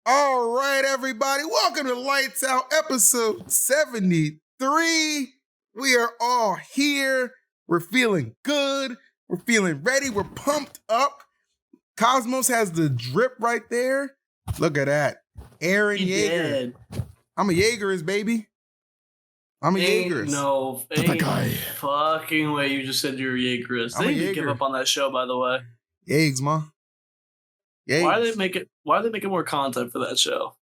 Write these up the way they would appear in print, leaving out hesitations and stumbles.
All right, everybody. Welcome to Lights Out, episode 73. We are all here. We're feeling good. We're feeling ready. We're pumped up. Cosmos has the drip right there. Look at that. Aaron Yeager. I'm a Jaegerist, baby. I'm a Jaegerist. No, fucking way you just said you're a Jaegerist. They need to give up on that show, by the way. Jaegs, man. Why are they making more content for that show?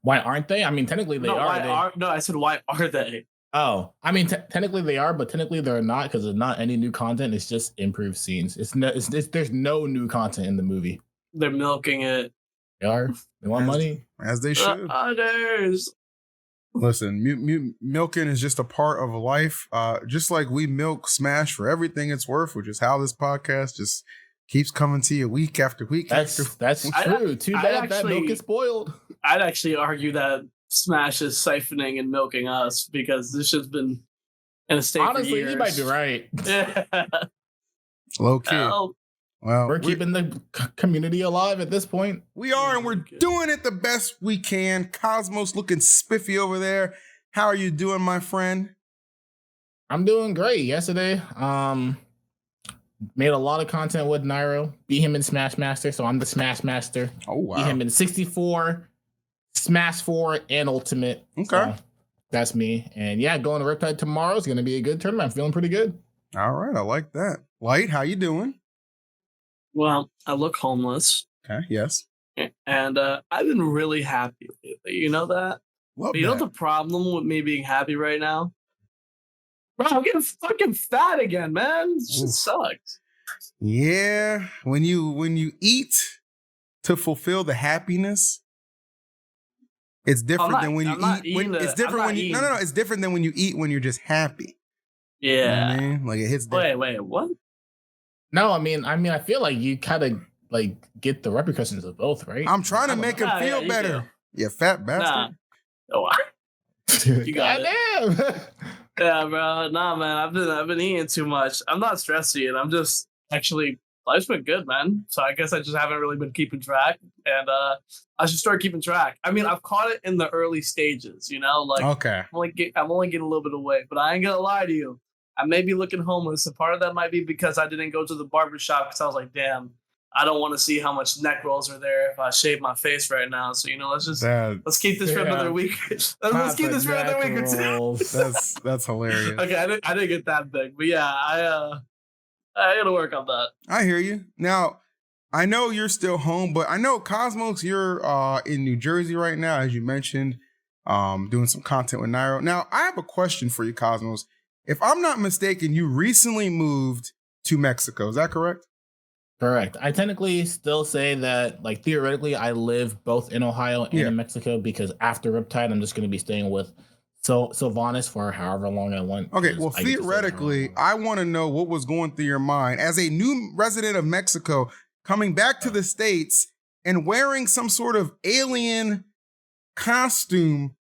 Why aren't they? I mean, technically they are. No, I said why are they? Oh, I mean, technically they are, but technically they're not because there's not any new content. It's just improved scenes. There's no new content in the movie. They're milking it. They are. They want money. As they should. Others. Listen, milking is just a part of life. Just like we milk Smash for everything it's worth, which is how this podcast just keeps coming to you week after week. That's true. Too bad that milk is spoiled. I'd actually argue that Smash is siphoning and milking us because this has been in a state honestly, for years. You might be right. Low key. Well, we're keeping the community alive at this point. We are, and we're doing it the best we can. Cosmos looking spiffy over there. How are you doing, my friend? I'm doing great. Yesterday, made a lot of content with Nairo. Beat him in Smash Master, so I'm the Smash Master. Oh, wow. Beat him in 64, Smash 4, and Ultimate. Okay. So that's me. And yeah, going to Riptide tomorrow is going to be a good tournament. I'm feeling pretty good. All right. I like that. Light, how you doing? Well, I look homeless. Okay, yes. And I've been really happy lately. You know that? Love you know the problem with me being happy right now? Bro, I'm getting fucking fat again, man. This shit sucks. Yeah. When you eat to fulfill the happiness, it's different than when you eat. It's different when you no. It's different than when you eat when you're just happy. Yeah. You know what I mean? Like it hits different. Wait, what? No, I mean, I feel like you kind of like get the repercussions of both, right? I'm trying to make him feel better. You fat bastard. Nah. You got it. Yeah, bro. Nah, man. I've been eating too much. I'm not stressing it. I'm just actually life's been good, man. So I guess I just haven't really been keeping track, and I should start keeping track. I mean, I've caught it in the early stages, you know. Like, okay, I'm only getting a little bit of weight, but I ain't gonna lie to you. I may be looking homeless, and part of that might be because I didn't go to the barbershop because I was like, damn, I don't want to see how much neck rolls are there if I shave my face right now. So, you know, let's keep this for another week. Let's keep this for another week or two. That's hilarious. Okay, I didn't get that big, but yeah, I gotta work on that. I hear you. Now, I know you're still home, but I know Cosmos, you're in New Jersey right now, as you mentioned, doing some content with Nairo. Now, I have a question for you, Cosmos. If I'm not mistaken, you recently moved to Mexico. Is that correct? Correct. I technically still say that, like, theoretically, I live both in Ohio and in Mexico because after Riptide, I'm just going to be staying with Sylvanas for however long I want. Okay, well, theoretically, I want to know what was going through your mind as a new resident of Mexico coming back to the States and wearing some sort of alien costume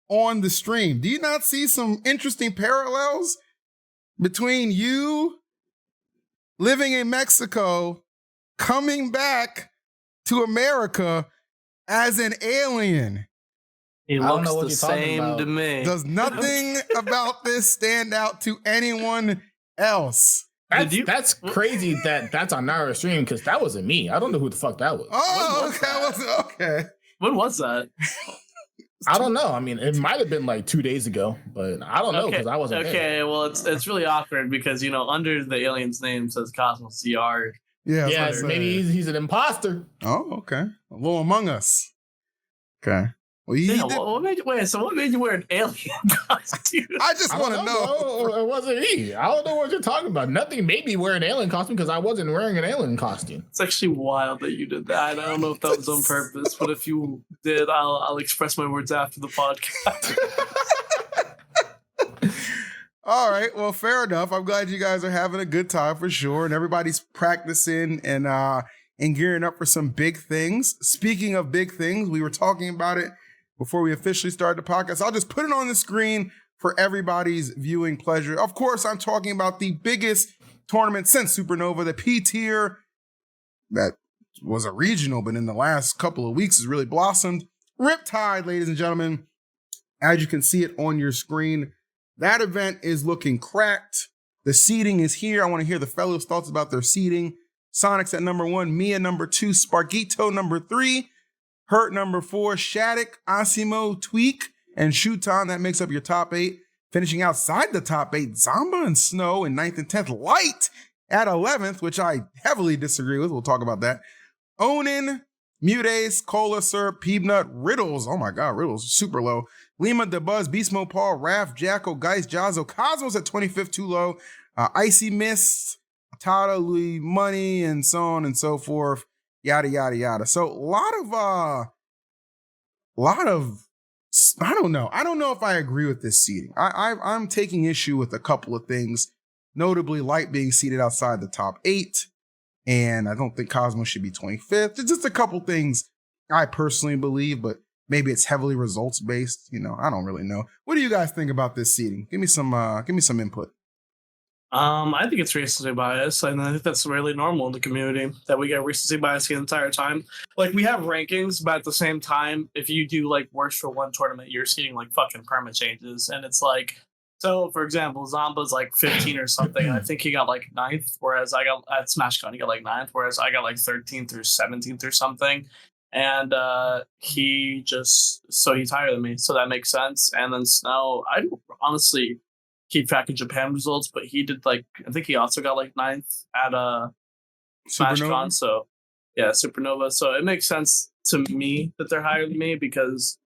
on the stream. Do you not see some interesting parallels between you living in Mexico, coming back to America as an alien? He looks the same to me. Does nothing about this stand out to anyone else? That's crazy that's on Nairo stream because that wasn't me. I don't know who the fuck that was. Oh, okay. When was that? I don't know. I mean, it might have been like 2 days ago, but I don't know because I wasn't there. Okay, well, it's really awkward because, you know, under the alien's name says Cosmos CR. Yeah, maybe he's an imposter. Oh, okay. A little Among Us. Okay. Well, what made you wear an alien costume? I just want to know. It wasn't me. I don't know what you're talking about. Nothing made me wear an alien costume because I wasn't wearing an alien costume. It's actually wild that you did that. I don't know if that was on purpose, but if you did, I'll express my words after the podcast. All right. Well, fair enough. I'm glad you guys are having a good time for sure, and everybody's practicing and gearing up for some big things. Speaking of big things, we were talking about it before we officially started the podcast. I'll just put it on the screen for everybody's viewing pleasure. Of course, I'm talking about the biggest tournament since Supernova, the P tier, that was a regional, but in the last couple of weeks has really blossomed. Riptide, ladies and gentlemen, as you can see it on your screen, that event is looking cracked. The seeding is here. I want to hear the fellows' thoughts about their seeding. Sonic's at number 1, Mia number 2, Sparkito number 3, Hurt number 4, Shattuck, Asimo, Tweek, and Shuton. That makes up your top 8. Finishing outside the top 8, Zamba and Snow in 9th and 10th. Light at 11th, which I heavily disagree with. We'll talk about that. Onin, Mutace, Cola Syrup, Peanut, Riddles. Oh my God, Riddles super low. Lima, DeBuzz, Beastmo, Paul, Raph, Jacko, Geist, Jazzo, Cosmos at 25th, too low. Icy Mist, Tata, Louis, Money, and so on and so forth. Yada, yada, yada. So a lot of, I don't know. I don't know if I agree with this seeding. I'm taking issue with a couple of things, notably Light being seated outside the top 8. And I don't think Cosmos should be 25th. It's just a couple things I personally believe, but maybe it's heavily results based. You know, I don't really know. What do you guys think about this seeding? Give me some input. I think it's recency bias, and I think that's really normal in the community that we get recency bias the entire time. Like, we have rankings, but at the same time, if you do like worse for one tournament, you're seeing like fucking perma changes, and it's like, so for example, Zamba's like 15 or something, and I think he got like 9th, whereas I got at SmashCon he got like 9th, whereas I got like 13th or 17th or something, and he he's higher than me, so that makes sense. And then Snow, I honestly keep track of Japan results, but he did like, I think he also got like 9th at SmashCon. So yeah, Supernova. So it makes sense to me that they're higher than me because,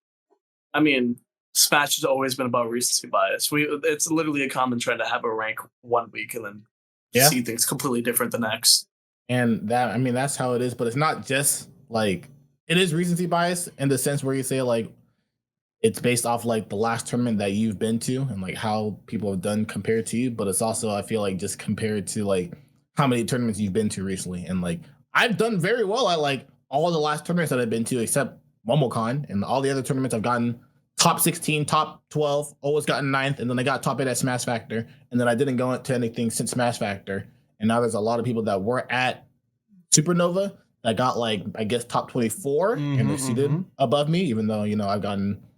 I mean, Smash has always been about recency bias. It's literally a common trend to have a rank one week and then see things completely different the next. And that, I mean, that's how it is. But it's not just like, it is recency bias in the sense where you say like, it's based off like the last tournament that you've been to and like how people have done compared to you. But it's also, I feel like, just compared to like how many tournaments you've been to recently. And like, I've done very well at like all the last tournaments that I've been to, except MomoCon, and all the other tournaments I've gotten top 16, top 12, always gotten 9th. And then I got top 8 at Smash Factor. And then I didn't go into anything since Smash Factor. And now there's a lot of people that were at Supernova that got like, I guess, top 24 and they're seated above me, even though, you know,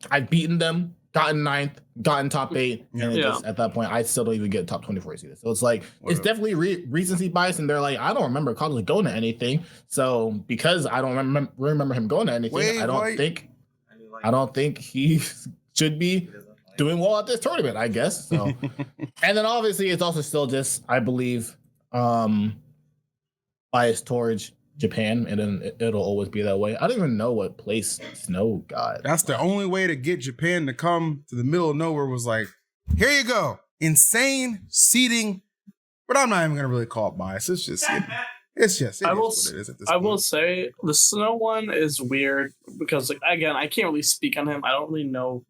I've beaten them, gotten 9th, gotten top 8, and just, at that point, I still don't even get top 24 seated. So it's like, it's definitely recency bias, and they're like, I don't remember Cosmos going to anything. So because I don't remember him going to anything, I don't think he should be doing well at this tournament, I guess. So, and then obviously it's also still just, I believe, biased towards Japan, and then it'll always be that way. I don't even know what place Snow got. That's the only way to get Japan to come to the middle of nowhere was like, here you go. Insane seating. But I'm not even going to really call it bias. It's just, what it is at this point. I will say the Snow one is weird because, like, again, I can't really speak on him. I don't really know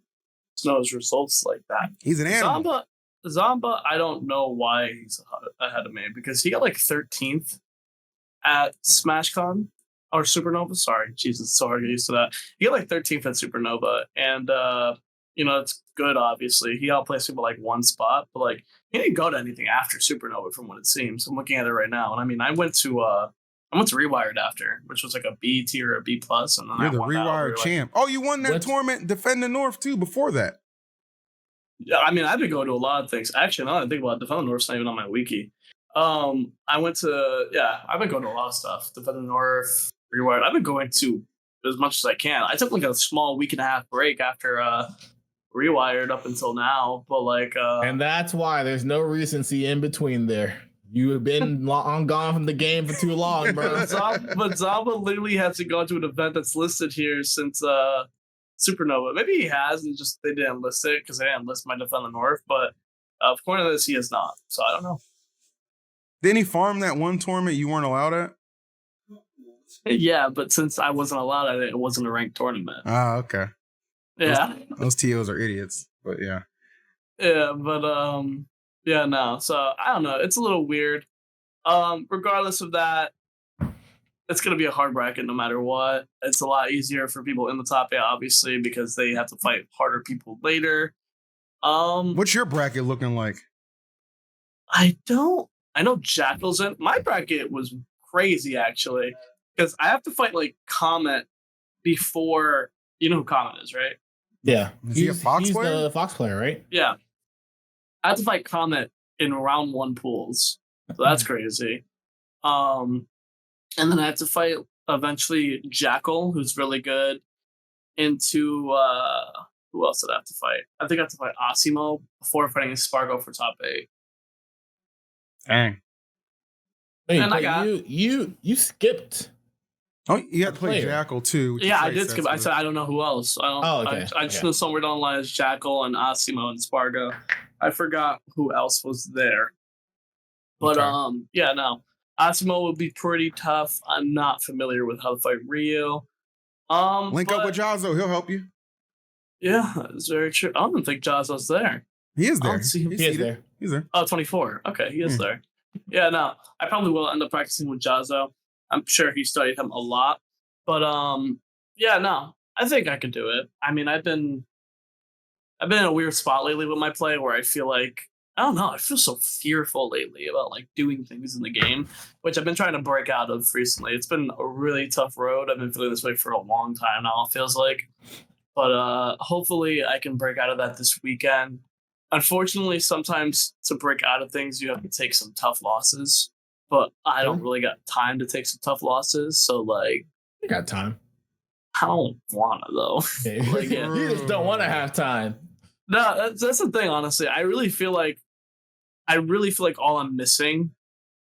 Snow's results like that. He's an animal. Zamba, I don't know why he's ahead of me because he got like 13th at SmashCon or Supernova. Sorry, Jesus, so hard to get used to that. He got like 13th at Supernova, and you know, it's good. Obviously, he outplaced him by like one spot, but like he didn't go to anything after Supernova, from what it seems. I'm looking at it right now, and I mean, I went to Rewired after, which was like a B tier or a B plus, and then you're the Rewired champ. Like, oh, you won that tournament, Defend the North too. Before that, yeah, I mean, I've been going to a lot of things. Actually, now that I think about it, Defend the North's not even on my wiki. I've been going to a lot of stuff. Defend the North, Rewired. I've been going to as much as I can. I took like a small week and a half break after Rewired up until now, but like and that's why there's no recency in between there. You have been gone from the game for too long, bro. But Zamba literally hasn't gone to an event that's listed here since Supernova. Maybe he has, and just they didn't list it because they didn't list my Defend the North. But according to this, he has not. So I don't know. Didn't he farm that one tournament you weren't allowed at? Yeah, but since I wasn't allowed at it, it wasn't a ranked tournament. Ah, okay. Yeah. Those TOs are idiots, but yeah. Yeah, but yeah, no. So I don't know. It's a little weird. Regardless of that, it's gonna be a hard bracket no matter what. It's a lot easier for people in the top 8, obviously, because they have to fight harder people later. What's your bracket looking like? I know Jackal's in. My bracket was crazy, actually, because I have to fight like Comet before. You know who Comet is, right? Yeah, Is he a Fox player? He's the Fox player, right? Yeah, I have to fight Comet in round 1 pools, so that's crazy. And then I have to fight eventually Jackal, who's really good. Into who else did I have to fight? I think I have to fight Asimo before fighting Spargo for top 8. Dang. Wait, And I but got- you skipped. Oh, you had to play player. Jackal too. which Yeah, is I very did skip. I said I don't know who else. I don't. Oh, okay. I just know somewhere down the line is Jackal and Asimo and Spargo. I forgot who else was there. But Okay. yeah, no. Asimo would be pretty tough. I'm not familiar with how to fight Ryu. Link up but- with Jazzo. He'll help you. Yeah, it's very true. I don't think Jazzo's there. He is I there. don't see him. He's He is seated. there. He's there. Oh, 24. Okay, he is Hmm. there. Yeah, no. I probably will end up practicing with Jazzo. I'm sure he studied him a lot. But yeah, no. I think I could do it. I mean, I've been in a weird spot lately with my play where I feel like I don't know, I feel so fearful lately about like doing things in the game, which I've been trying to break out of recently. It's been a really tough road. I've been feeling this way for a long time now, it feels like. But hopefully I can break out of that this weekend. Unfortunately, sometimes to break out of things, you have to take some tough losses. But I don't really got time to take some tough losses. So, like, You got time. I don't want to, though. Okay. Like, yeah. You just don't want to have time. No, that's the thing, honestly. I really feel like all I'm missing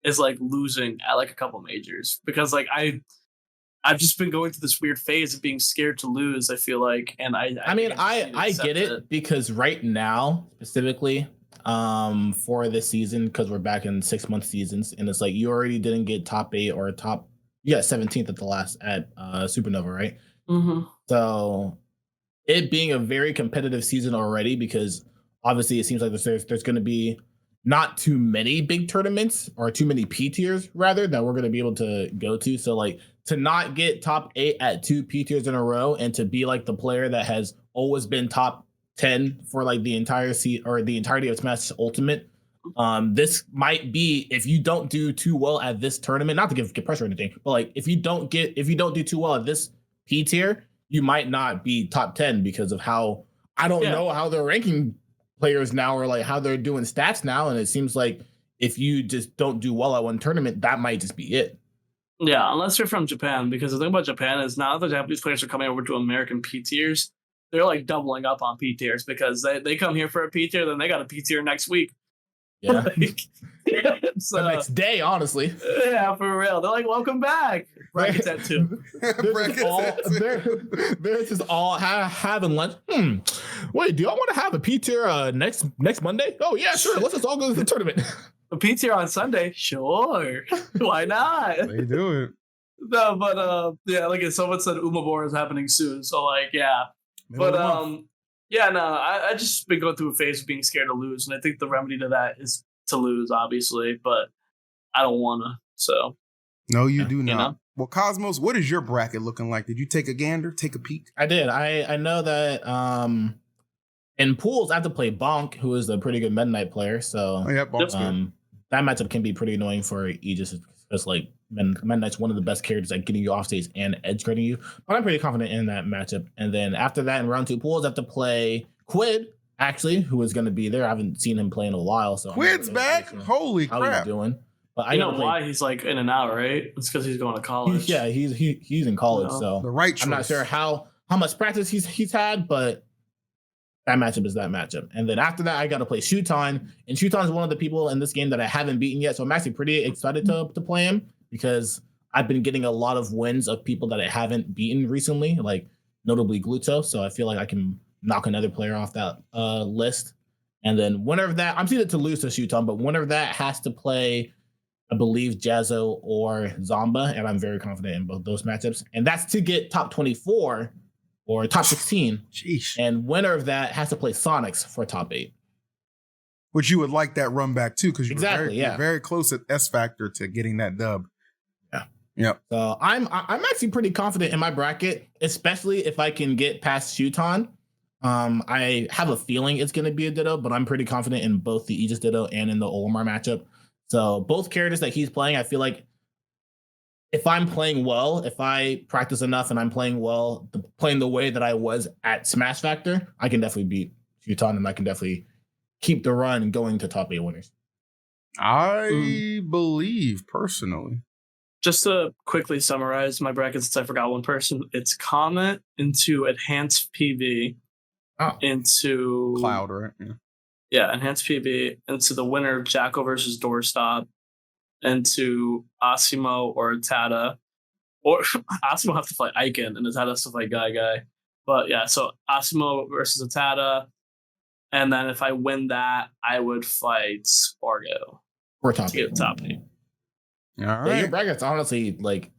is, like, losing at, like, a couple majors. Because, like, I've just been going through this weird phase of being scared to lose, I feel like. And I mean, think I just need to I accept get it because right now, specifically, for this season, because we're back in 6-month seasons, and it's like you already didn't get top 8 or top, 17th at the last at Supernova, right? Mm-hmm. So it being a very competitive season already, because obviously it seems like there's going to be not too many big tournaments or too many P tiers rather that we're going to be able to go to. So like to not get top 8 at 2 P tiers in a row and to be like the player that has always been top 10 for like the entire or the entirety of Smash Ultimate. This might be, if you don't do too well at this tournament, not to give pressure or anything, but like if you don't do too well at this P tier, you might not be top 10 because of how I don't know how they're ranking players now or like how they're doing stats now. And it seems like if you just don't do well at one tournament, that might just be it. Yeah, unless you're from Japan, because the thing about Japan is now the Japanese players are coming over to American P tiers. They're like doubling up on P tiers because they come here for a P tier, then they got a P tier next week. Yeah. So, The next day, honestly. Yeah, for real. They're like, welcome back. Brackets at 2. They're just all having lunch. Wait, do y'all want to have a P tier next Monday? Oh yeah, sure. Let's just all go to the tournament. A P tier on Sunday? Sure. Why not? They do it. No, but yeah, like someone said Umabor is happening soon. So like, yeah. Middle of the But month. yeah, no, I just been going through a phase of being scared to lose, and I think the remedy to that is to lose, obviously, but I don't want to. So No, you do not. you know? Well, Cosmos, what is your bracket looking like? Did you take a gander, take a peek? I did. I know that in pools I have to play Bonk, who is a pretty good Meta Knight player. So Oh, yeah, Bonk's good. that matchup can be pretty annoying for Aegis because like Meta Knight's one of the best characters at getting you off stage and edge guarding you. But I'm pretty confident in that matchup. And then after that, in round 2 pools, I have to play Quid, actually, who is going to be there. I haven't seen him play in a while. So Quid's back? Holy how crap. he's doing. But I You know gotta play- why he's like in and out, right? It's because he's going to college. Yeah, he's in college, No. so The right choice. I'm not sure how much practice he's had, but that matchup is that matchup. And then after that, I got to play Shuton, and Shuton is one of the people in this game that I haven't beaten yet, so I'm actually pretty excited to play him because I've been getting a lot of wins of people that I haven't beaten recently, like notably Gluto. So I feel like I can knock another player off that list. And then winner of that, I'm seeded to lose to Shuton, but winner of that has to play, I believe, Jazzo or Zomba, and I'm very confident in both those matchups. And that's to get top 24 or top 16. Sheesh. And winner of that has to play Sonics for top 8. Which you would like that run back too, because Exactly, you're very close at S Factor to getting that dub. Yeah. Yep. So I'm actually pretty confident in my bracket, especially if I can get past Shuton. I have a feeling it's going to be a Ditto, but I'm pretty confident in both the Aegis Ditto and in the Olimar matchup. So both characters that he's playing, I feel like if I'm playing well, if I practice enough and I'm playing well, playing the way that I was at Smash Factor, I can definitely beat Shutan, and I can definitely keep the run going to top 8 winners. I believe personally. Just to quickly summarize my bracket, since I forgot one person, it's Comet into Enhanced PV into Cloud, right? Yeah, Enhanced PV into the winner of Jacko versus Doorstop, into Asimo or Tada. Or Asimo have to fight Aiken and Tada has to fight Guy. But yeah, so Asimo versus Tada. And then if I win that, I would fight Spargo. We're top 8. Top 8. All right. Yeah, your bracket's honestly like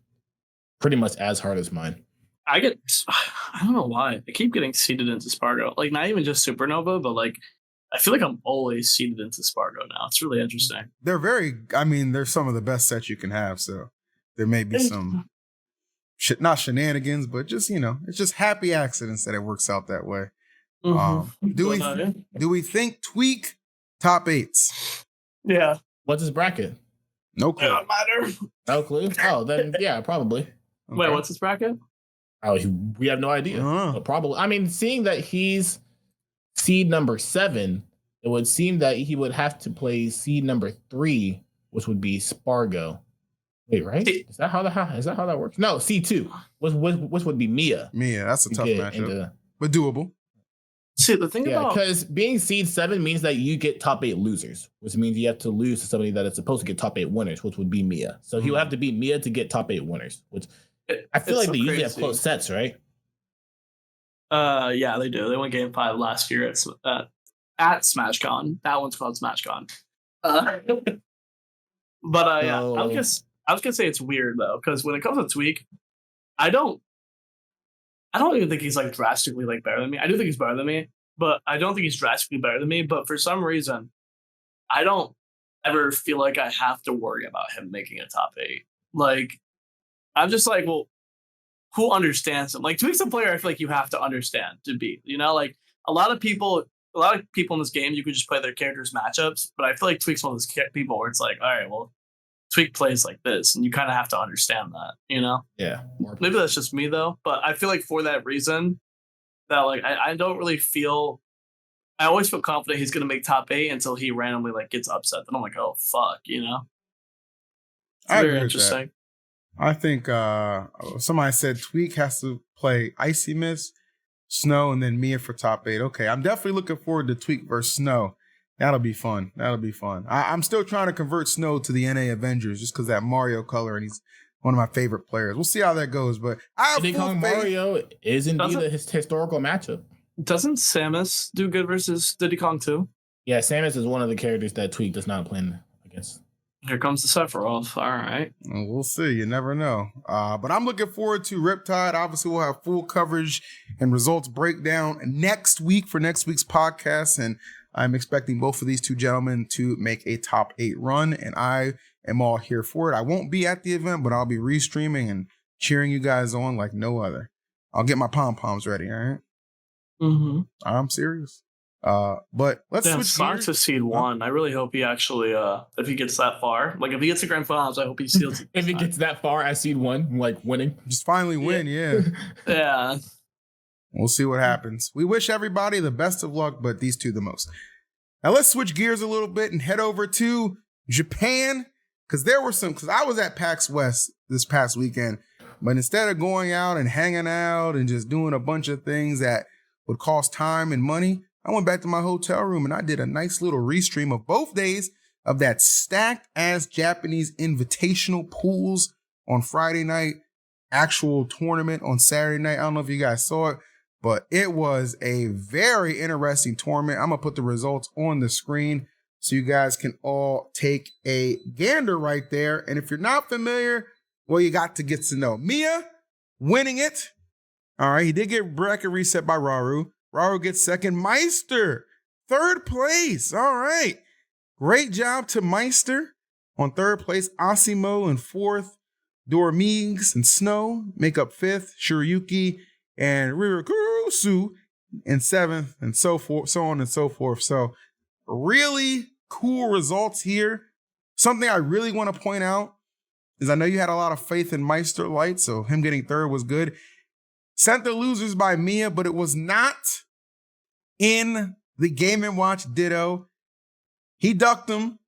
pretty much as hard as mine. I don't know why. I keep getting seeded into Spargo. Like, not even just Supernova, but like, I feel like I'm always seeded into Spargo now. It's really interesting. They're they're some of the best sets you can have. So there may be some not shenanigans, but just, it's just happy accidents that it works out that way. Mm-hmm. Do we think Tweek top 8s? Yeah. What's his bracket? No clue. Don't matter. No clue? Oh, then yeah, probably. Okay. Wait, what's his bracket? Oh, we have no idea. But probably. I mean, seeing that he's seed number 7, it would seem that he would have to play seed number 3, which would be Spargo. Wait, right? Is that how that works? No, C2. Which would be Mia. Mia, that's a tough matchup, but doable. See, the thing about because being seed 7 means that you get top 8 losers, which means you have to lose to somebody that is supposed to get top 8 winners, which would be Mia. So he would have to beat Mia to get top 8 winners, which I feel like they usually have close sets, right? Yeah, they do. They won Game 5 last year at SmashCon. That one's called SmashCon. Yeah, I was gonna say it's weird though, because when it comes to Tweek, I don't even think he's like drastically like better than me. I do think he's better than me, but I don't think he's drastically better than me. But for some reason, I don't ever feel like I have to worry about him making a top 8. Like, I'm just like, well, who understands him? Like, Tweek's a player I feel like you have to understand to beat. Like a lot of people in this game, you could just play their characters' matchups, but I feel like Tweek's one of those people where it's like, all right, well, Tweek plays like this, and you kind of have to understand that, Yeah. Maybe that's just me though, but I feel like for that reason, that like I don't really feel. I always feel confident he's gonna make top 8 until he randomly like gets upset. Then I'm like, oh fuck, It's very interesting. I think somebody said Tweek has to play Icy Mist, Snow, and then Mia for top 8. Okay, I'm definitely looking forward to Tweek versus Snow. That'll be fun. I'm still trying to convert Snow to the NA Avengers just because that Mario color, and he's one of my favorite players. We'll see how that goes, but I have full faith. Mario is indeed a historical matchup. Doesn't Samus do good versus Diddy Kong too? Yeah, Samus is one of the characters that Tweek does not play against. Here comes the Sephiroth. All right. Well, we'll see. You never know. But I'm looking forward to Riptide. Obviously, we'll have full coverage and results breakdown next week for next week's podcast. And I'm expecting both of these two gentlemen to make a top 8 run. And I am all here for it. I won't be at the event, but I'll be restreaming and cheering you guys on like no other. I'll get my pom-poms ready, all right? Mm-hmm. I'm serious. But let's switch gears to seed 1. I really hope he actually, if he gets that far, like if he gets to grand finals, I hope he seals it. If he gets that far as seed 1, like winning, just finally win, yeah. Yeah. We'll see what happens. We wish everybody the best of luck, but these two the most. Now let's switch gears a little bit and head over to Japan, because I was at PAX West this past weekend, but instead of going out and hanging out and just doing a bunch of things that would cost time and money, I went back to my hotel room and I did a nice little restream of both days of that stacked ass Japanese invitational pools on Friday night, actual tournament on Saturday night. I don't know if you guys saw it, but it was a very interesting tournament. I'm going to put the results on the screen so you guys can all take a gander right there. And if you're not familiar, well, you got to get to know. Mia winning it. All right, he did get bracket reset by Raru. Raru gets second. Meister, third place. All right. Great job to Meister on third place. Asimo in fourth. Dormigs and Snow make up fifth. Shiryuki and Rirakusu in seventh, and so forth, so on and so forth. So really cool results here. Something I really want to point out is I know you had a lot of faith in Meister Light, so him getting third was good. Sent the losers by Mia, but it was not in the Game & Watch Ditto. He ducked him,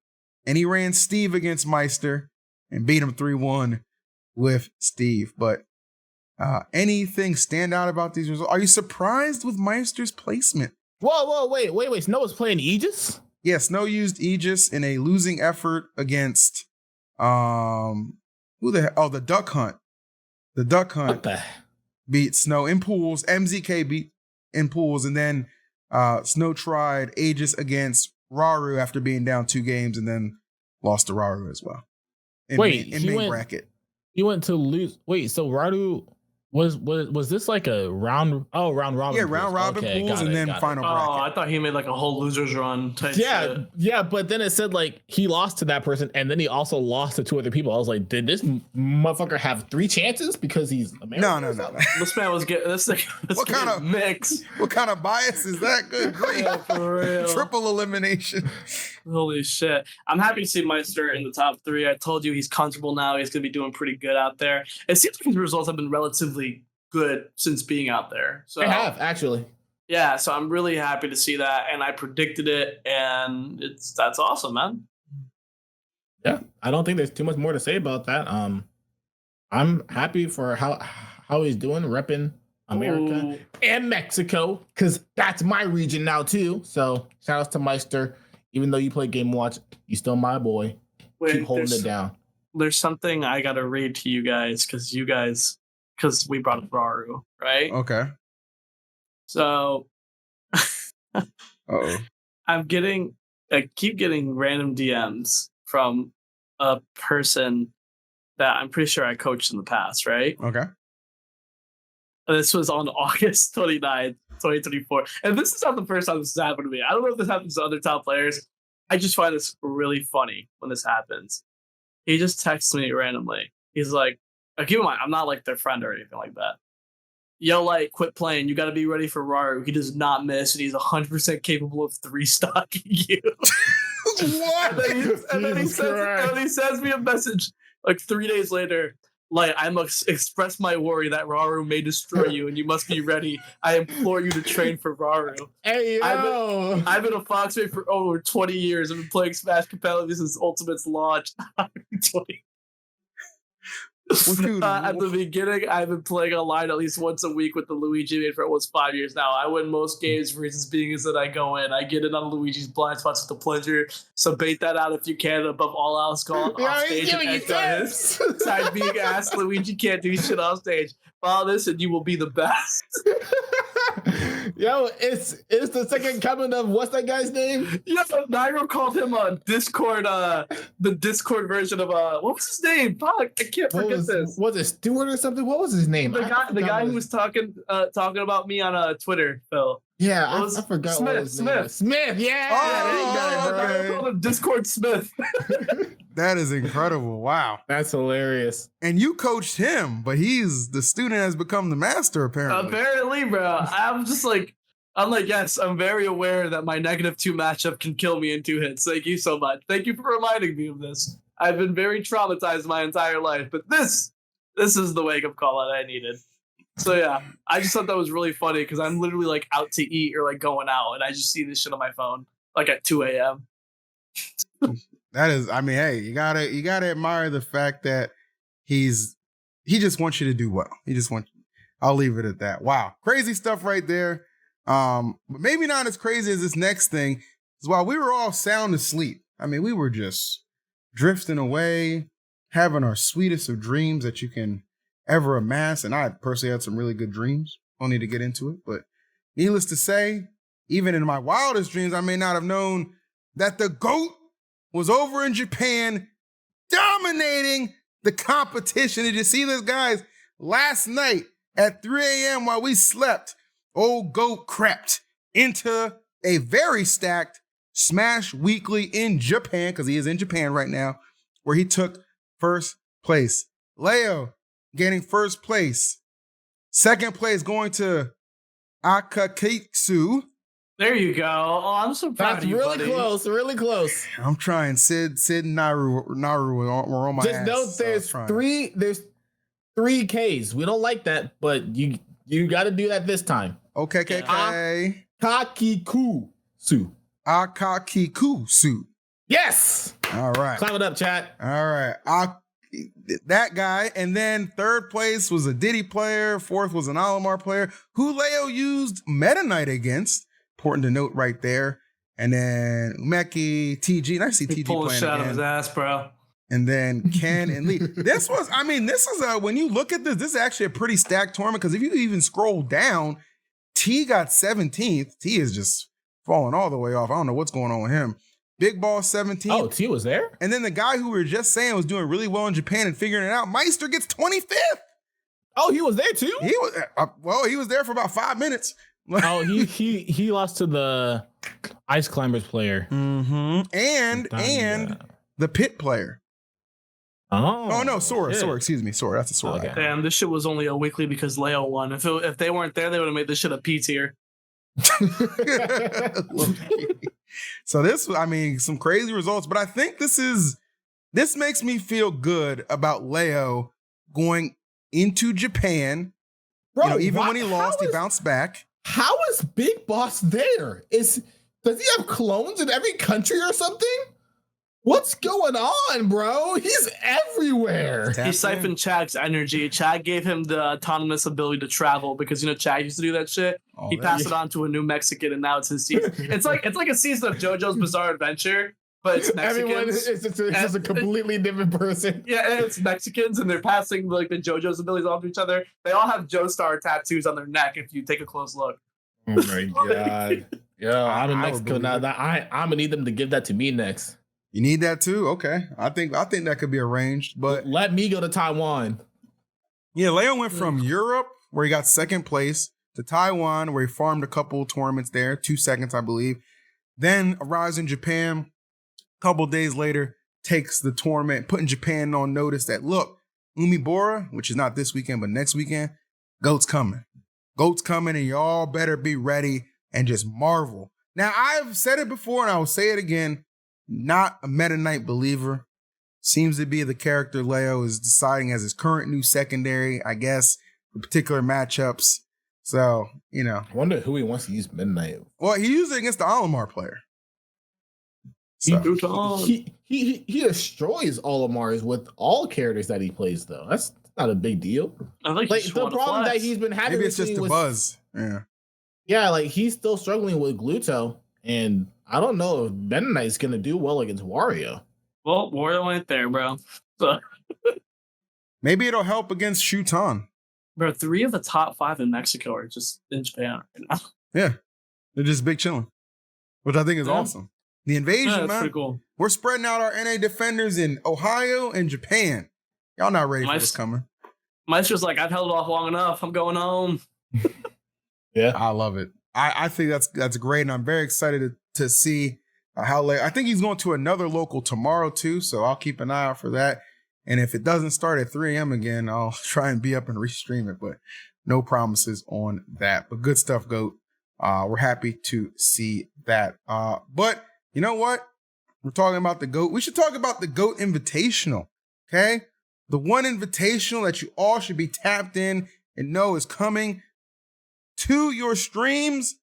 and he ran Steve against Meister and beat him 3-1 with Steve. But anything stand out about these results? Are you surprised with Meister's placement? Whoa, wait. Snow was playing Aegis? Yeah, Snow used Aegis in a losing effort against the Duck Hunt. The Duck Hunt beat Snow in pools. MZK beat in pools, and then Snow tried Aegis against Raru after being down 2 games, and then lost to Raru as well. In main bracket. He went to lose. Wait, so Raru was this like a round robin? Yeah, round robin pools and then final bracket. Oh, I thought he made like a whole losers run type shit. Yeah, but then it said like he lost to that person and then he also lost to 2 other people. I was like, did this motherfucker have 3 chances because he's American? No. This man was getting this what kind of mix? What kind of bias is that? Good grief. Yeah, for real. Triple elimination. Holy shit. I'm happy to see Meister in the top 3. I told you he's comfortable now. He's going to be doing pretty good out there. It seems like his results have been relatively good since being out there. So they have, actually. Yeah, so I'm really happy to see that. And I predicted it, and that's awesome, man. Yeah, I don't think there's too much more to say about that. I'm happy for how he's doing, repping America and Mexico, because that's my region now, too. So shout outs to Meister. Even though you play Game Watch, you still my boy. Keep holding it down. There's something I gotta read to you guys because we brought up Raru, right? Okay. So I keep getting random DMs from a person that I'm pretty sure I coached in the past, right? Okay. This was on August 29th, 2024. And this is not the first time this has happened to me. I don't know if this happens to other top players. I just find this really funny when this happens. He just texts me randomly. He's like, keep in mind, I'm not like their friend or anything like that. Yo, like, quit playing. You got to be ready for Raru. He does not miss, and he's 100% capable of 3-stocking you. What? and then he sends me a message like 3 days later. Like, I must express my worry that Raru may destroy you, and you must be ready. I implore you to train for Raru. Hey, yo! I've been a Foxmate for over 20 years. I've been playing Smash competitively since Ultimate's launch. 20. At the beginning, I've been playing online at least once a week with the Luigi made for almost 5 years now. I win most games. Reasons being is that I go in. I get in on Luigi's blind spots with the pleasure. So bait that out if you can. Above all else, go off stage and edge on his side being asked. Luigi can't do shit off stage. Follow this and you will be the best. Yo, it's the second coming of what's that guy's name? Yeah, Nairo called him on Discord, the Discord version of what was his name? Fuck, I can't forget this. Was it Stewart or something? What was his name? The guy who was talking about me on Twitter, Phil. Yeah, I forgot what his name was. Smith, yeah. I called him Discord Smith. That is incredible. Wow. That's hilarious. And you coached him, but the student has become the master, apparently. Apparently, bro. I'm like, yes, I'm very aware that my -2 matchup can kill me in 2 hits. Thank you so much. Thank you for reminding me of this. I've been very traumatized my entire life, but this is the wake-up call that I needed. So yeah, I just thought that was really funny because I'm literally like out to eat or like going out, and I just see this shit on my phone like at 2 a.m. That is, I mean, hey, you gotta admire the fact that he just wants you to do well. I'll leave it at that. Wow, crazy stuff right there. But maybe not as crazy as this next thing. Is while we were all sound asleep. I mean, we were just drifting away, having our sweetest of dreams that you can ever amass. And I personally had some really good dreams. Don't need to get into it, but needless to say, even in my wildest dreams, I may not have known that the GOAT was over in Japan dominating the competition. Did you see this, guys? Last night at 3 a.m. while we slept, old GOAT crept into a very stacked Smash Weekly in Japan, because he is in Japan right now, where he took first place. Leo getting first place. Second place going to Akakitsu. There you go. Oh, I'm so proud That's of you, really buddy. close, really close. I'm trying. Sid and Nairo were on my Just ass. note so I was trying. there's three Ks. We don't like that, but you got to do that this time. Okay, KK. Akakikusu. Akakikusu. Yes. All right. Clap it up, chat. All right. That guy. And then third place was a Diddy player. Fourth was an Alamar player who Leo used Meta Knight against. Important to note right there. And then Umeki, TG. And I see TG pull a playing shot again. of his ass, bro. And then Ken and Lee. This is when you look at this is actually a pretty stacked tournament because if you even scroll down, T got 17th. T is just falling all the way off. I don't know what's going on with him. Big Ball 17th. Oh, T was there? And then the guy who we were just saying was doing really well in Japan and figuring it out, Meister gets 25th. Oh, he was there too? He was there for about 5 minutes. Oh, he lost to the Ice Climbers player. Mm-hmm. And the Pit player. Oh no, Sora, excuse me, Sora. That's a Sora. Okay. Damn, this shit was only a weekly because Leo won. If they weren't there, they would have made this shit a P tier. So this, some crazy results, but I think this makes me feel good about Leo going into Japan. Bro, even when he lost, he bounced back. How is Big Boss there? Does he have clones in every country or something? What's going on, bro? He's everywhere. He siphoned Chag's energy. Chag gave him the autonomous ability to travel because Chag used to do that shit. He passed it on to a new Mexican, and now it's his season. It's like a season of JoJo's Bizarre Adventure, but it's Mexicans. It's just a completely different person. Yeah, and it's Mexicans, and they're passing the JoJo's abilities off to each other. They all have Joestar tattoos on their neck. If you take a close look. Oh my god! Yeah, I'm in Mexico now. I'm gonna need them to give that to me next. You need that too? Okay. I think that could be arranged, but let me go to Taiwan. Yeah, Leo went from Europe, where he got second place, to Taiwan, where he farmed a couple tournaments there, 2 seconds, I believe. Then arrives in Japan, a couple days later, takes the tournament, putting Japan on notice that, look, Umibora, which is not this weekend, but next weekend, GOAT's coming. GOAT's coming, and y'all better be ready and just marvel. Now, I've said it before, and I will say it again. Not a Meta Knight believer. Seems to be the character Leo is deciding as his current new secondary, I guess, for particular matchups. So, I wonder who he wants to use Meta Knight. Well, he used it against the Alamar player. So, he destroys Alamars with all characters that he plays, though. That's not a big deal. I think the problem that he's been having maybe it's just the buzz. Yeah, he's still struggling with Gluto, and I don't know if Meta Knight's gonna do well against Wario. Well, Wario ain't there, bro. So. Maybe it'll help against Shutan. Bro, 3 of the top 5 in Mexico are just in Japan right now. Yeah, they're just big chilling, which I think is awesome. The invasion, that's man. pretty cool. We're spreading out our NA defenders in Ohio and Japan. Y'all not ready for what's coming. Meister's like, I've held off long enough. I'm going home. Yeah, I love it. I think that's great, and I'm very excited to see how late. I think he's going to another local tomorrow too, so I'll keep an eye out for that. And if it doesn't start at 3 a.m. again, I'll try and be up and restream it, but no promises on that. But good stuff, GOAT. We're happy to see that. But you know what? We're talking about the GOAT. We should talk about the GOAT Invitational, okay? The one invitational that you all should be tapped in and know is coming to your streams,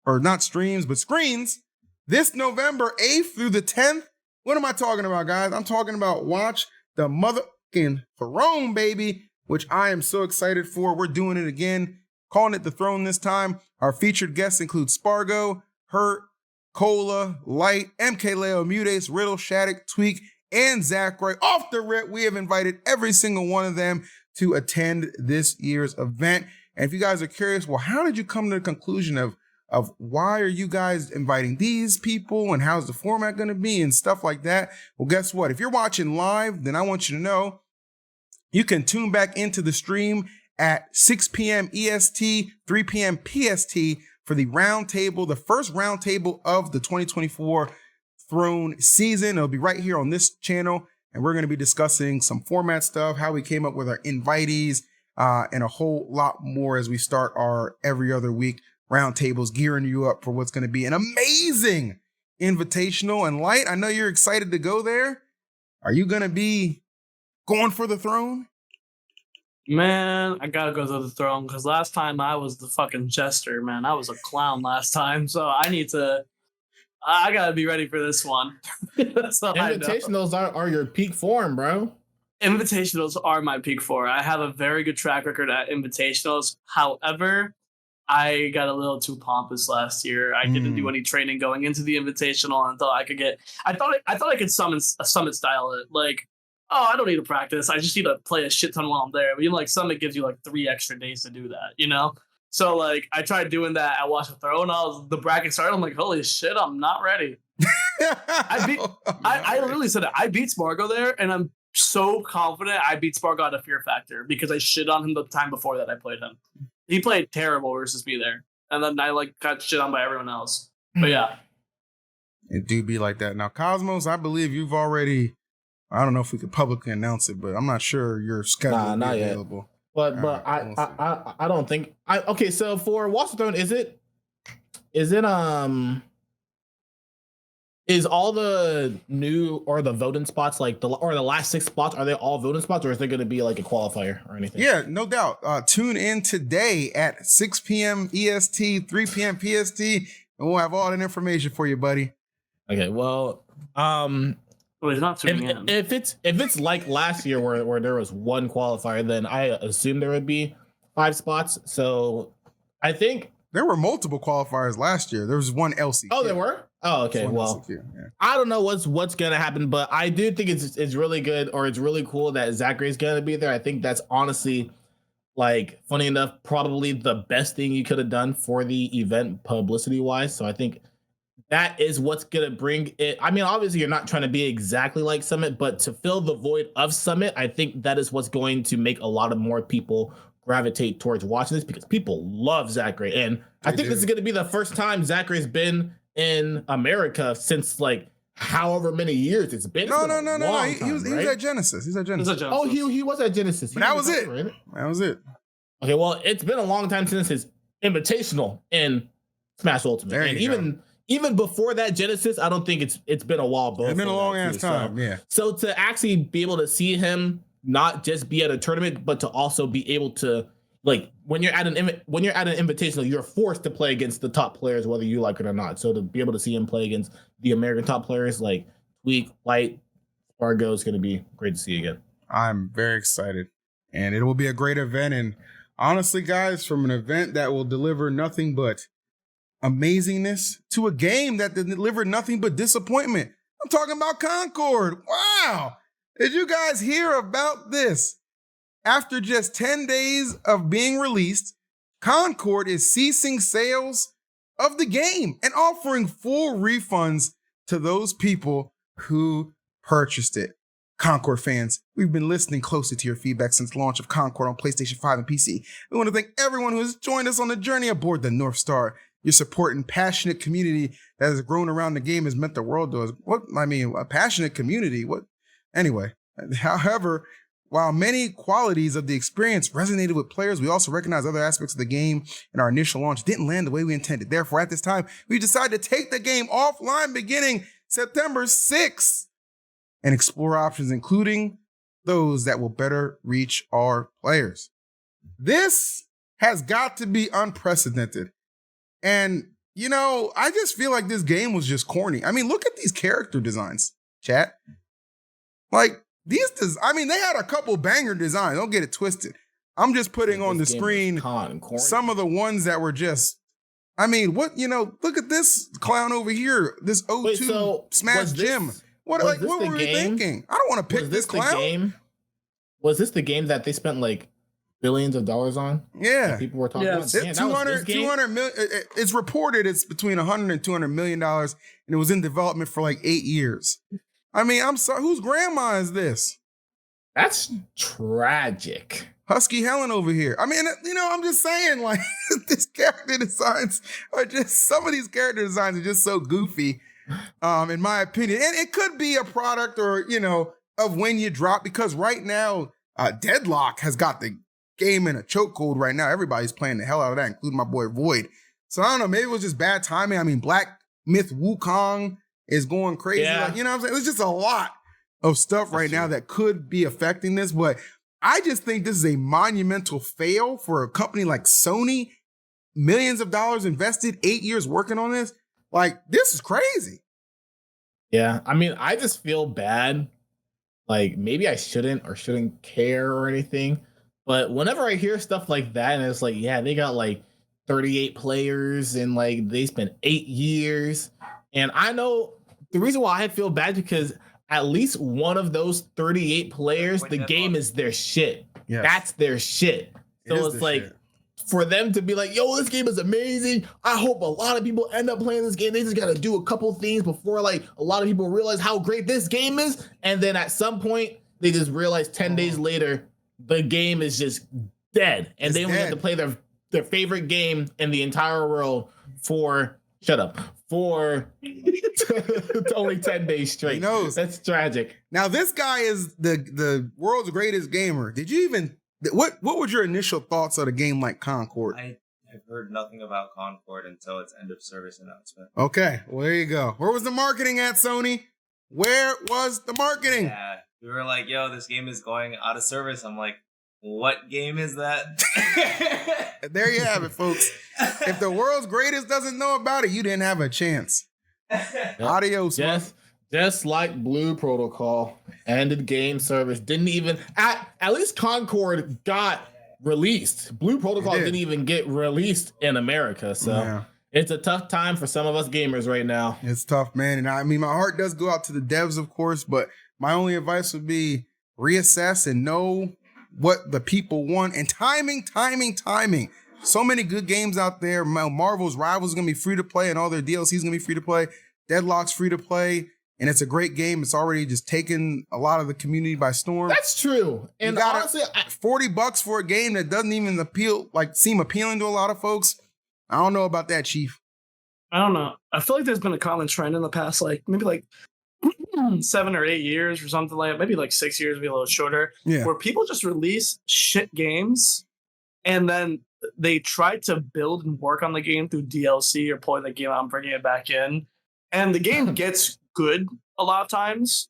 or not streams, but screens, this November 8th through the 10th. What am I talking about, guys? I'm talking about Watch the Motherfucking Throne, baby, which I am so excited for. We're doing it again, calling it the Throne this time. Our featured guests include Spargo, Hurt, Cola, Light, MKLeo, Mutace, Riddle, Shattuck, Tweek, and Zach Roy. Off the rip, we have invited every single one of them to attend this year's event. And if you guys are curious, well, how did you come to the conclusion of why are you guys inviting these people and how's the format going to be and stuff like that? Well, guess what? If you're watching live, then I want you to know you can tune back into the stream at 6 p.m. EST, 3 p.m. PST for the roundtable, the first roundtable of the 2024 Throne season. It'll be right here on this channel, and we're going to be discussing some format stuff, how we came up with our invitees, and a whole lot more as we start our every other week roundtables, gearing you up for what's going to be an amazing Invitational. And Light, I know you're excited to go there. Are you going to be going for the throne? Man, I gotta go to the throne because last time I was the fucking jester, man. I was a clown last time, so I gotta be ready for this one. That's all Invitationals are your peak form, bro. Invitationals are my peak form. I have a very good track record at Invitationals. However, I got a little too pompous last year. I didn't do any training going into the Invitational and thought I could get. I thought I could summon style it like. Oh, I don't need to practice. I just need to play a shit ton while I'm there. But, like Summit gives you like 3 extra days to do that, So like I tried doing that at Watch the Throne. The bracket started. I'm like, holy shit, I'm not ready. I literally said it. I beat Spargo there, and I'm so confident I beat Spargo at a fear factor because I shit on him the time before that I played him. He played terrible versus me there, and then I like got shit on by everyone else. But yeah, it do be like that. Now, Cosmos, I believe you've already. I don't know if we could publicly announce it, but I'm not sure your schedule will be available. Yet. But I don't think okay. So for Watch the Throne, is all the new or the voting spots like the last 6 spots, are they all voting spots, or is there going to be like a qualifier or anything? Yeah, no doubt. Tune in today at 6 p.m. EST, 3 p.m. PST, and we'll have all that information for you, buddy. Okay, well, he's not tuning in. If it's like last year where there was 1 qualifier, then I assume there would be 5 spots. So I think there were multiple qualifiers last year. There was 1 LCQ. Oh, there were? Oh, okay. Well, LCQ, yeah. I don't know what's gonna happen, but I do think it's really good, or it's really cool that Zachary's gonna be there. I think that's honestly, like, funny enough, probably the best thing you could have done for the event publicity wise. So I think that is what's going to bring it. I mean, obviously, you're not trying to be exactly like Summit, but to fill the void of Summit, I think that is what's going to make a lot of more people gravitate towards watching this because people love Zachary. And I think this is going to be the first time Zachary's been in America since, like, however many years it's been. No. He was at Genesis. He's at Genesis. Oh, he was at Genesis. But that was it. Right? That was it. Okay, well, it's been a long time since his Invitational in Smash Ultimate. And even before that Genesis, I don't think it's been a while. It's been a long ass time, yeah. So to actually be able to see him not just be at a tournament, but to also be able to, like, when you're at an Invitational, you're forced to play against the top players, whether you like it or not. So to be able to see him play against the American top players like Tweek, Light, Spargo is going to be great to see again. I'm very excited, and it will be a great event. And honestly, guys, from an event that will deliver nothing but amazingness to a game that delivered nothing but disappointment. I'm talking about Concord. Wow. Did you guys hear about this? After just 10 days of being released, Concord is ceasing sales of the game and offering full refunds to those people who purchased it. Concord fans, we've been listening closely to your feedback since launch of Concord on PlayStation 5 and PC. We want to thank everyone who has joined us on the journey aboard the North Star. Your support and passionate community that has grown around the game has meant the world to us. A passionate community. Anyway, however, while many qualities of the experience resonated with players, we also recognize other aspects of the game in our initial launch didn't land the way we intended. Therefore, at this time, we decided to take the game offline beginning September 6th and explore options, including those that will better reach our players. This has got to be unprecedented. And, I just feel like this game was just corny. I mean, look at these character designs, chat. Like, they had a couple banger designs. Don't get it twisted. I'm just putting on the screen some of the ones that were just, look at this clown over here. This O2 Smash Gym. What were we thinking? I don't want to pick this clown. Was this the game that they spent like billions of dollars on? Yeah. People were talking about 200 million. It's reported it's between $100 and $200 million, and it was in development for like 8 years. I'm sorry. Whose grandma is this? That's tragic. Husky Helen over here. I'm just saying, like, these character designs are just, some of these character designs are just so goofy, in my opinion. And it could be a product or, of when you drop, because right now, Deadlock has got the game in a chokehold right now. Everybody's playing the hell out of that, including my boy Void. So I don't know. Maybe it was just bad timing. I mean, Black Myth Wukong is going crazy. Yeah. Like, you know what I'm saying? It's just a lot of stuff right now that could be affecting this. But I just think this is a monumental fail for a company like Sony. Millions of dollars invested, 8 years working on this. Like, this is crazy. Yeah, I mean, I just feel bad. Like, maybe I shouldn't care or anything. But whenever I hear stuff like that, and it's like, yeah, they got like 38 players and like they spent 8 years. And I know the reason why I feel bad because at least one of those 38 players, the game is their shit. Yes. That's their shit. So it's like, for them to be like, yo, this game is amazing. I hope a lot of people end up playing this game. They just got to do a couple things before like a lot of people realize how great this game is. And then at some point, they just realize 10 days later, the game is just dead. And they only have to play their favorite game in the entire world for only 10 days straight. He knows. That's tragic. Now, this guy is the world's greatest gamer. Did you even... What were your initial thoughts of a game like Concord? I have heard nothing about Concord until its end of service announcement. Okay, well, there you go. Where was the marketing at, Sony? Where was the marketing? Yeah, we were like, yo, this game is going out of service. I'm like, what game is that? There you have it, folks. If the world's greatest doesn't know about it, you didn't have a chance. Adios. Just like Blue Protocol, ended game service. Didn't even at least Concord got released. Blue Protocol didn't even get released in America. So it's a tough time for some of us gamers right now. It's tough, man. And I mean, my heart does go out to the devs, of course, but my only advice would be reassess and know what the people want. And timing. So many good games out there. Marvel's Rivals is going to be free to play and all their DLC is going to be free to play. Deadlock's free to play. And it's a great game. It's already just taken a lot of the community by storm. That's true. And honestly, $40 for a game that doesn't even seem appealing to a lot of folks. I don't know about that, Chief. I don't know. I feel like there's been a common trend in the past, maybe 7 or 8 years or something like that. Maybe 6 years, maybe a little shorter. Yeah. Where people just release shit games and then they try to build and work on the game through DLC or pulling the game out and bringing it back in. And the game gets good a lot of times.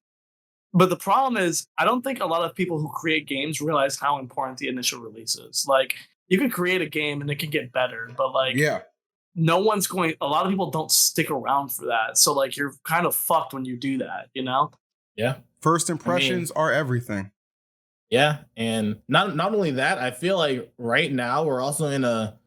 But the problem is, I don't think a lot of people who create games realize how important the initial release is. Like, you can create a game and it can get better, but no one's going, a lot of people don't stick around for that. So you're kind of fucked when you do that, you know? Yeah. First impressions are everything. Yeah. And not only that, I feel like right now we're also in a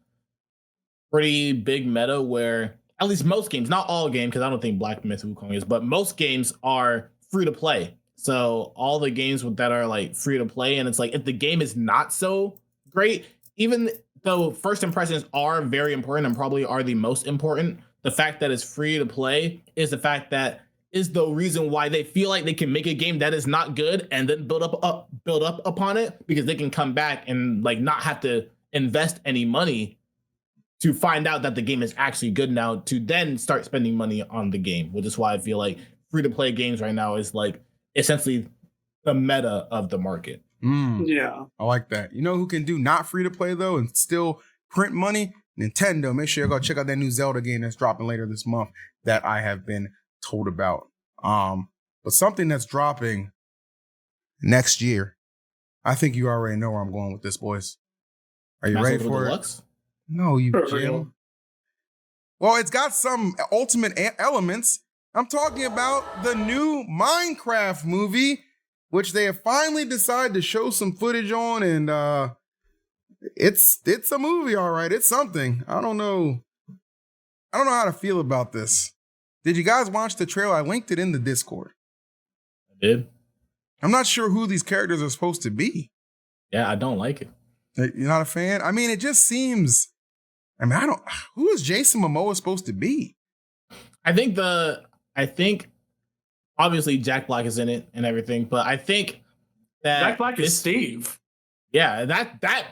pretty big meta where at least most games, not all games, because I don't think Black Myth Wukong is, but most games are free to play. So all the games that are free to play, and it's if the game is not so great, even though first impressions are very important and probably are the most important, the fact that it's free to play is the fact that is the reason why they feel like they can make a game that is not good and then build up upon it, because they can come back and not have to invest any money to find out that the game is actually good now, to then start spending money on the game, which is why I feel like free-to-play games right now is essentially the meta of the market. Yeah. I like that. You know who can do not free-to-play, though, and still print money? Nintendo. Make sure you go check out that new Zelda game that's dropping later this month that I have been told about. But something that's dropping next year, I think you already know where I'm going with this, boys. Are you ready for it? No, you Jim. Well, it's got some ultimate elements. I'm talking about the new Minecraft movie, which they have finally decided to show some footage on, and it's a movie, all right. It's something. I don't know how to feel about this. Did you guys watch the trailer? I linked it in the Discord. I did. I'm not sure who these characters are supposed to be. Yeah, I don't like it. You're not a fan? I mean, it just seems... who is Jason Momoa supposed to be? I think obviously Jack Black is in it and everything, but I think that Jack Black is Steve. Yeah, that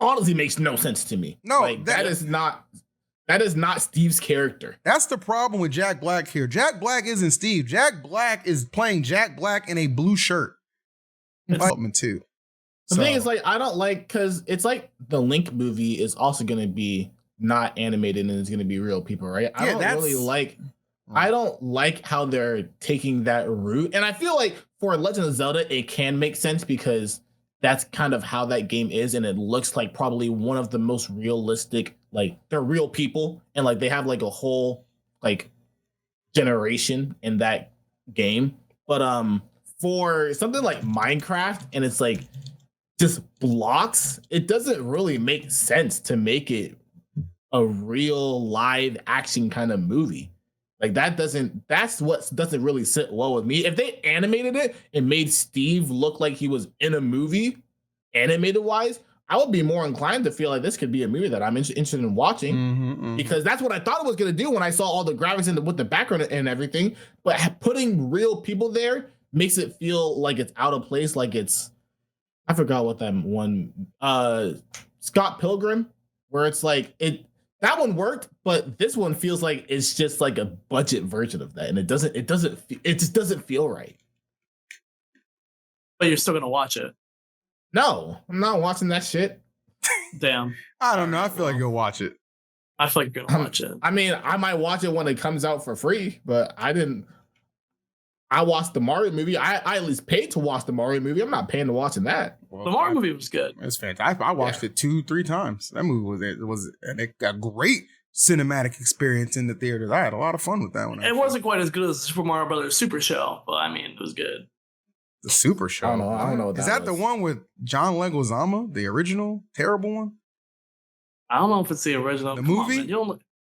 honestly makes no sense to me. No, that is not Steve's character. That's the problem with Jack Black here. Jack Black isn't Steve. Jack Black is playing Jack Black in a blue shirt. Development too. The thing is, I don't because it's the Link movie is also going to be not animated and it's gonna be real people, right? I don't like how they're taking that route. And I feel like for Legend of Zelda, it can make sense because that's kind of how that game is. And it looks like probably one of the most realistic, like they're real people. And like they have like a whole like generation in that game. But for something like Minecraft and it's like just blocks, it doesn't really make sense to make it a real live action kind of movie. Like that's what doesn't really sit well with me. If they animated it and made Steve look like he was in a movie, animated wise, I would be more inclined to feel like this could be a movie that I'm interested in watching because that's what I thought it was going to do when I saw all the graphics with the background and everything. But putting real people there makes it feel like it's out of place. Like I forgot what that one, Scott Pilgrim, where it's like that one worked, but this one feels like it's just like a budget version of that, and it just doesn't feel right. But you're still gonna watch it. No, I'm not watching that shit. Damn. I don't know. I feel like you'll watch it. I feel like you're gonna watch it. I mean, I might watch it when it comes out for free, but I watched the Mario movie. I at least paid to watch the Mario movie. I'm not paying to watching that. Well, the Mario movie was good. It's fantastic. I watched it 2-3 times. That movie was a great cinematic experience in the theaters. I had a lot of fun with that one. It wasn't quite as good as the Super Mario Brothers Super Show, but I mean, it was good. The Super Show. I don't know. Is that the one with John Leguizamo, the original terrible one? I don't know if it's the original. The movie?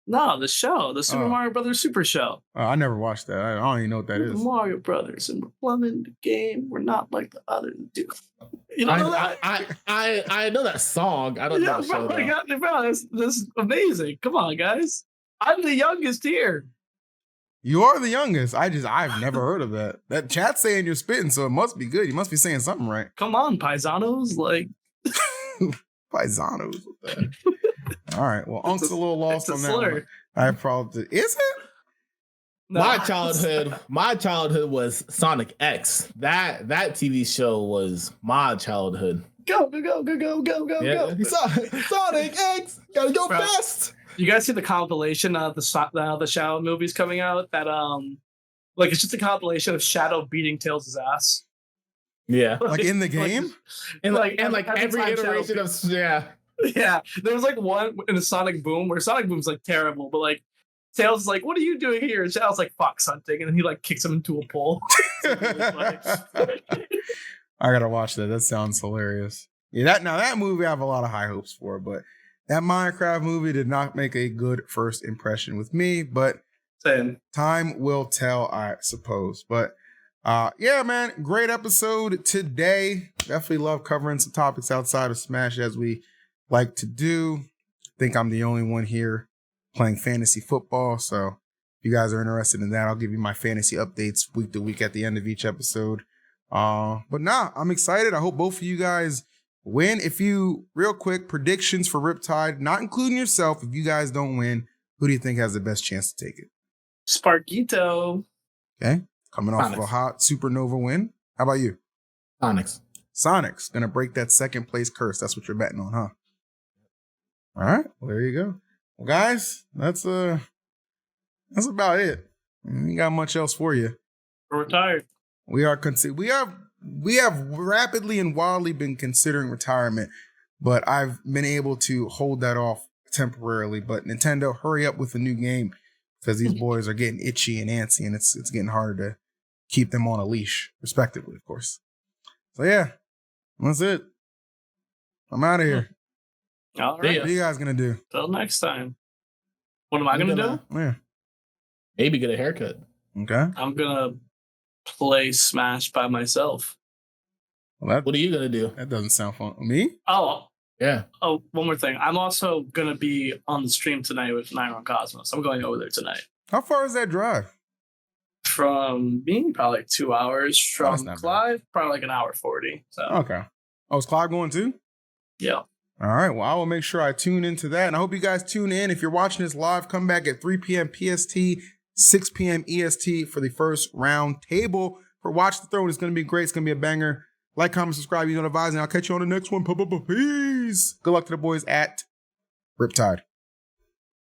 No, the show, the Super Mario Brothers Super Show. I never watched that. I don't even know what that is. Mario Brothers, and we're plumbing the game. We're not like the others do. You know I know that song. I don't know that show. Bro, this is amazing. Come on, guys. I'm the youngest here. You are the youngest. I've never heard of that. That chat's saying you're spitting, so it must be good. You must be saying something right. Come on, paisanos. Like paisanos with that. All right. Well, Unk's a little lost on that one. I probably is it? No. My childhood was Sonic X. That TV show was my childhood. Go. Yeah. Sonic X, gotta go fast. You guys see the compilation of the Shadow movies coming out? That like it's just a compilation of Shadow beating Tails' ass. Yeah, like in the game, and every iteration of Yeah, there was like one in a Sonic Boom where Sonic Boom's like terrible, but like Tails is like, "What are you doing here?" And Shadow's like, "Fox hunting," and then he like kicks him into a pole. I gotta watch that. That sounds hilarious. Yeah, that movie I have a lot of high hopes for, but that Minecraft movie did not make a good first impression with me. But time will tell, I suppose. But yeah, man, great episode today. Definitely love covering some topics outside of Smash as we like to do. I think I'm the only one here playing fantasy football. So if you guys are interested in that, I'll give you my fantasy updates week to week at the end of each episode. But I'm excited. I hope both of you guys win. Real quick, predictions for Riptide, not including yourself. If you guys don't win, who do you think has the best chance to take it? Sparkito. Okay. Coming off of a hot supernova win. How about you? Sonic's gonna break that second place curse. That's what you're betting on, huh? All right. Well, there you go. Well, guys, that's about it. We ain't got much else for you. We're retired. We have rapidly and wildly been considering retirement, but I've been able to hold that off temporarily. But Nintendo, hurry up with the new game because these boys are getting itchy and antsy, and it's getting harder to keep them on a leash, respectively, of course. So yeah, that's it. I'm out of here. All right. What are you guys gonna do? Till next time. What am I gonna do? Yeah. Maybe get a haircut. Okay. I'm gonna play Smash by myself. Well, what are you gonna do? That doesn't sound fun. Me? Oh. Yeah. Oh, one more thing. I'm also gonna be on the stream tonight with Nairo and Cosmos. I'm going over there tonight. How far is that drive? From me, probably like 2 hours. From Clive, probably like an hour 40. So okay. Oh, is Clive going too? Yeah. All right. Well, I will make sure I tune into that. And I hope you guys tune in. If you're watching this live, come back at 3 p.m. PST, 6 p.m. EST for the first round table. For Watch the Throne, it's going to be great. It's going to be a banger. Like, comment, subscribe, you know the vibes, and I'll catch you on the next one. Peace. Good luck to the boys at Riptide.